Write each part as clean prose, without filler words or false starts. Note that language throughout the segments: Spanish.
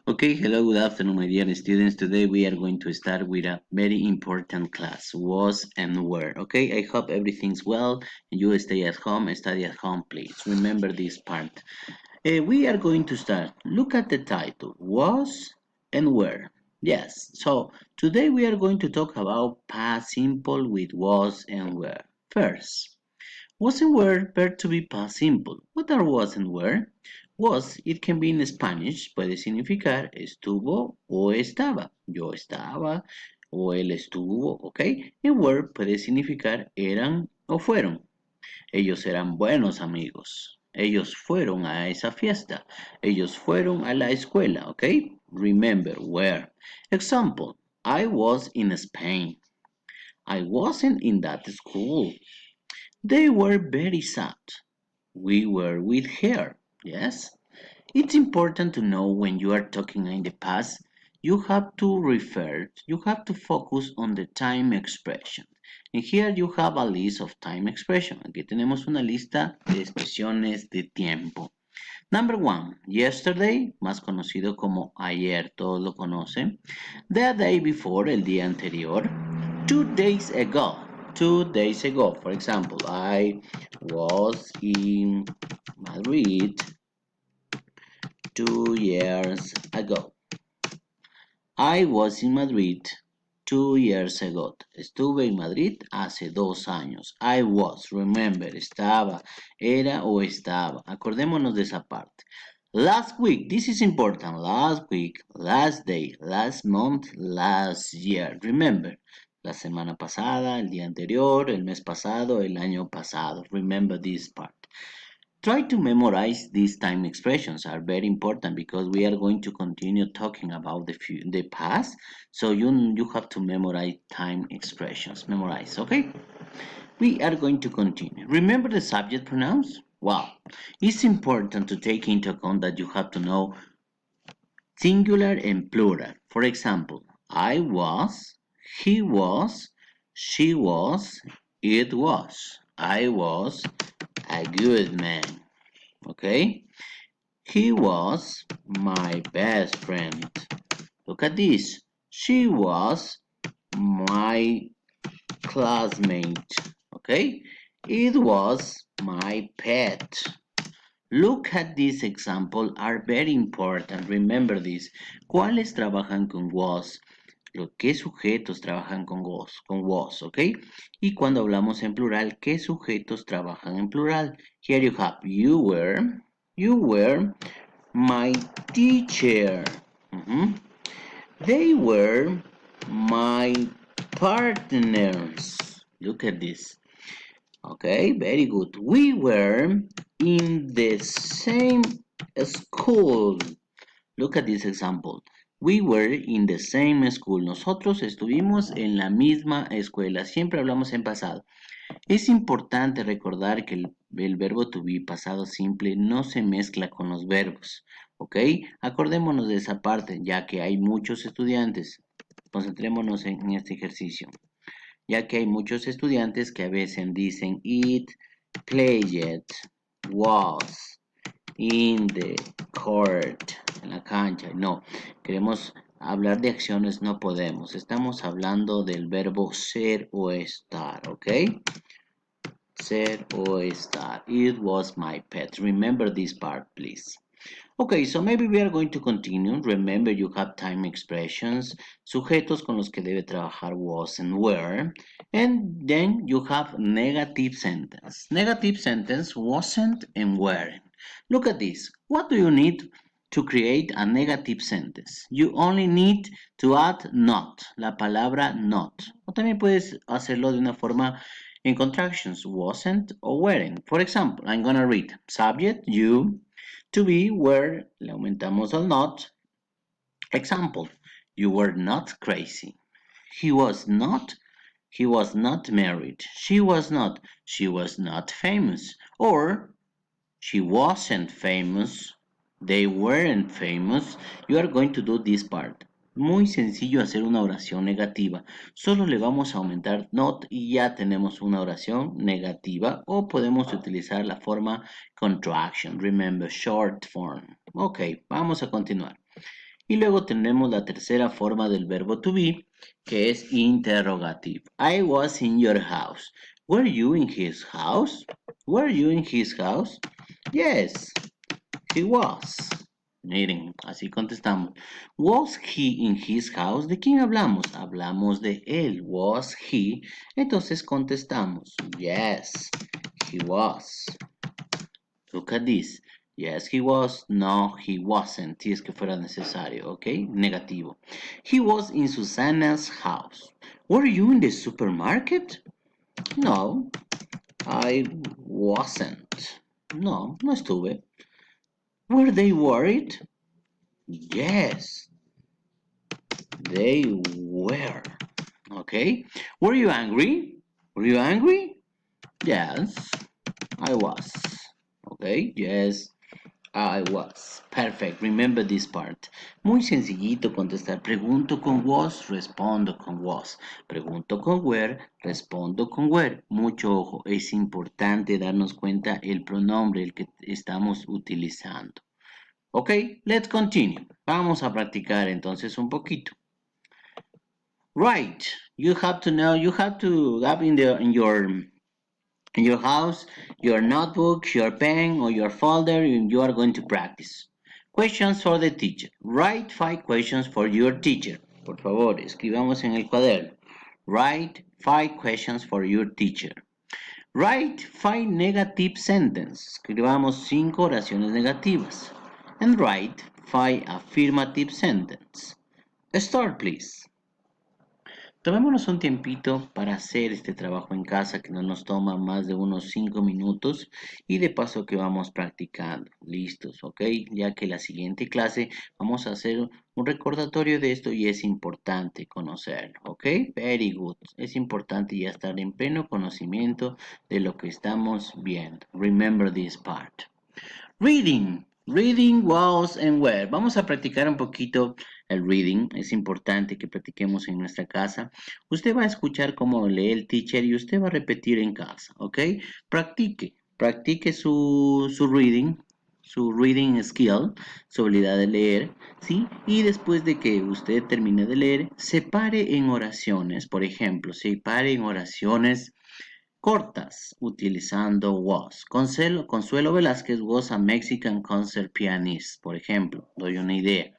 Okay, hello, good afternoon, my dear students. Today we are going to start with a very important class, was and were. Okay, I hope everything's well and you stay at home, study at home, please. Remember this part. We are going to start. Look at the title, was and were. Yes, so today we are going to talk about past simple with was and were. First, was and were verb to be past simple. What are was and were? Was, it can be in Spanish, puede significar estuvo o estaba. Yo estaba o él estuvo, ¿ok? And were puede significar eran o fueron. Ellos eran buenos amigos. Ellos fueron a esa fiesta. Ellos fueron a la escuela, ¿ok? Remember where. Example, I was in Spain. I wasn't in that school. They were very sad. We were with her. Yes? It's important to know when you are talking in the past, you have to focus on the time expression. And here you have a list of time expression. Aquí tenemos una lista de expresiones de tiempo. Number one, yesterday, más conocido como ayer, todos lo conocen. The day before, el día anterior. 2 days ago, 2 days ago. For example, I was in Madrid 2 years ago. I was in Madrid 2 years ago. Estuve en Madrid hace 2 años. I was, remember, estaba, era o estaba. Acordémonos de esa parte. Last week, this is important. Last week, last day, last month, last year. Remember, la semana pasada, el día anterior, el mes pasado, el año pasado. Remember this part. Try to memorize these time expressions are very important because we are going to continue talking about the past. So you have to memorize time expressions. Memorize, okay? We are going to continue. Remember the subject pronouns? Wow. It's important to take into account that you have to know singular and plural. For example, I was, he was, she was, it was. I was a good man. Okay? He was my best friend. Look at this. She was my classmate. Okay? It was my pet. Look at this example are very important. Remember this. ¿Cuáles trabajan con was? ¿Qué sujetos trabajan con was, ¿ok? Y cuando hablamos en plural, ¿qué sujetos trabajan en plural? Here you have you were my teacher. Mhm. They were my partners. Look at this. Okay, very good. We were in the same school. Look at this example. We were in the same school. Nosotros estuvimos en la misma escuela. Siempre hablamos en pasado. Es importante recordar que el verbo to be pasado simple no se mezcla con los verbos. ¿Ok? Acordémonos de esa parte, ya que hay muchos estudiantes. Concentrémonos en este ejercicio. Ya que hay muchos estudiantes que a veces dicen it, played, was, in the court, en la cancha. No, queremos hablar de acciones, no podemos. Estamos hablando del verbo ser o estar, ¿ok? Ser o estar. It was my pet. Remember this part, please. Okay, so maybe we are going to continue. Remember, you have time expressions, sujetos con los que debe trabajar was and were, and then you have negative sentence. Negative sentence wasn't and weren't. Look at this. What do you need to create a negative sentence? You only need to add not, la palabra not. O también puedes hacerlo de una forma in contractions, wasn't or weren't. For example, I'm gonna read subject, you, to be where le aumentamos al not. Example, you were not crazy. He was not he was not married. She was not famous. Or she wasn't famous. They weren't famous. You are going to do this part. Muy sencillo hacer una oración negativa. Solo le vamos a aumentar not y ya tenemos una oración negativa. O podemos utilizar la forma contraction. Remember, short form. Ok, vamos a continuar. Y luego tenemos la tercera forma del verbo to be, que es interrogative. I was in your house. Were you in his house? Were you in his house? Yes, he was. Miren, así contestamos. Was he in his house? ¿De quién hablamos? Hablamos de él. Was he? Entonces contestamos. Yes, he was. Look at this. Yes, he was. No, he wasn't. Si es que fuera necesario, ¿ok? Negativo. He was in Susana's house. Were you in the supermarket? No, I wasn't. No, no estuve. Were they worried? Yes, they were. Okay. Were you angry? Were you angry? Yes, I was. Okay. Yes, I was. Perfect. Remember this part. Muy sencillito contestar. Pregunto con was, respondo con was. Pregunto con where, respondo con where. Mucho ojo. Es importante darnos cuenta el pronombre el que estamos utilizando. Ok, let's continue. Vamos a practicar entonces un poquito. Right, you have to know, you have to have in your house your notebook, your pen, or your folder, and you are going to practice. Questions for the teacher. Write 5 questions for your teacher. Por favor, escribamos en el cuaderno. Write 5 questions for your teacher. Write 5 negative sentences. Escribamos 5 oraciones negativas. And write 5 affirmative sentences. Start, please. Tomémonos un tiempito para hacer este trabajo en casa que no nos toma más de unos 5 minutos y de paso que vamos practicando. Listos, ¿ok? Ya que la siguiente clase vamos a hacer un recordatorio de esto y es importante conocerlo, ¿ok? Very good. Es importante ya estar en pleno conocimiento de lo que estamos viendo. Remember this part. Reading. Reading was and where. Vamos a practicar un poquito el reading. Es importante que practiquemos en nuestra casa. Usted va a escuchar cómo lee el teacher y usted va a repetir en casa, ¿ok? Practique. Practique su reading skill, su habilidad de leer, ¿sí? Y después de que usted termine de leer, separe en oraciones. Por ejemplo, separe en oraciones cortas utilizando was. Consuelo Velázquez was a Mexican concert pianist, por ejemplo. Doy una idea.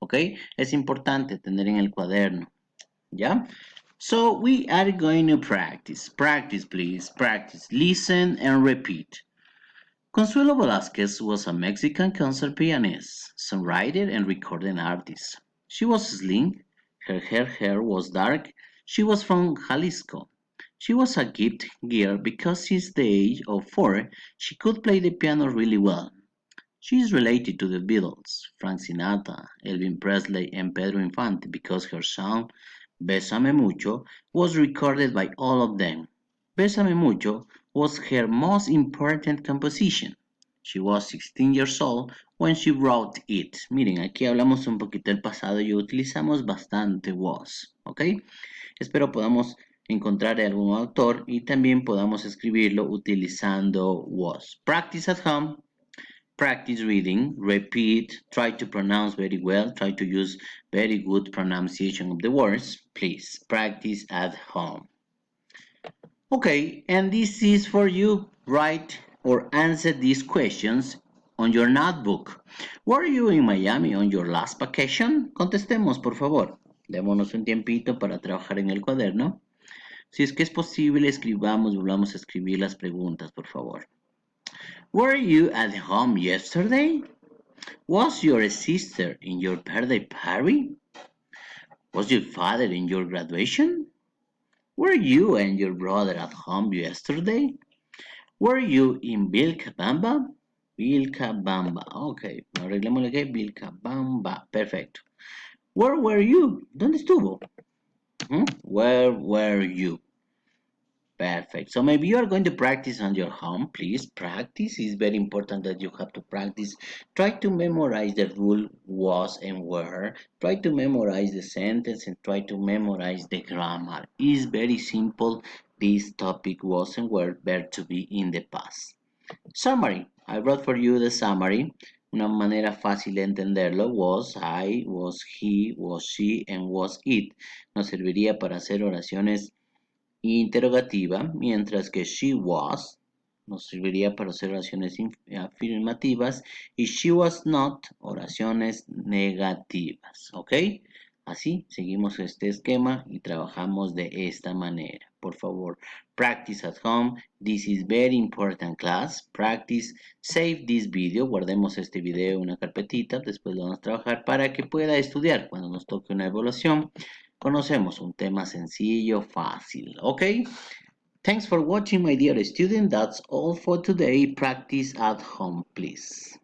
¿Ok? Es importante tener en el cuaderno. ¿Ya? So we are going to practice. Practice, please. Practice. Listen and repeat. Consuelo Velázquez was a Mexican concert pianist, songwriter, and recording artist. She was slim. Her hair was dark. She was from Jalisco. She was a gifted girl because since the age of 4 she could play the piano really well. She is related to the Beatles, Frank Sinatra, Elvis Presley, and Pedro Infante because her song Bésame Mucho was recorded by all of them. Bésame Mucho was her most important composition. She was 16 years old when she wrote it. Miren, aquí hablamos un poquito del pasado y utilizamos bastante was, ¿ok? Espero podamos encontrar algún autor y también podamos escribirlo utilizando was. Practice at home. Practice reading, repeat, try to pronounce very well, try to use very good pronunciation of the words. Please practice at home. Okay, and this is for you. Write or answer these questions on your notebook. Were you in Miami on your last vacation? Contestemos, por favor. Démonos un tiempito para trabajar en el cuaderno. Si es que es posible, escribamos, volvamos a escribir las preguntas, por favor. Were you at home yesterday? Was your sister in your birthday party? Was your father in your graduation? Were you and your brother at home yesterday? Were you in Vilcabamba? Vilcabamba. Ok, arreglémosle que Vilcabamba. Perfecto. Where were you? ¿Dónde estuvo? Where were you? Perfect. So maybe you are going to practice on your home. Please practice. It's very important that you have to practice. Try to memorize the rule was and were. Try to memorize the sentence and try to memorize the grammar. It's very simple. This topic was and were verb to be in the past. Summary. I wrote for you the summary. Una manera fácil de entenderlo: was I, was he, was she, and was it. Nos serviría para hacer oraciones interrogativa, mientras que she was nos serviría para hacer oraciones afirmativas y she was not, oraciones negativas, ¿ok? Así seguimos este esquema y trabajamos de esta manera. Por favor, practice at home. This is very important class. Practice, save this video. Guardemos este video en una carpetita. Después lo vamos a trabajar para que pueda estudiar cuando nos toque una evaluación. Conocemos un tema sencillo, fácil, ¿ok? Thanks for watching, my dear student. That's all for today. Practice at home, please.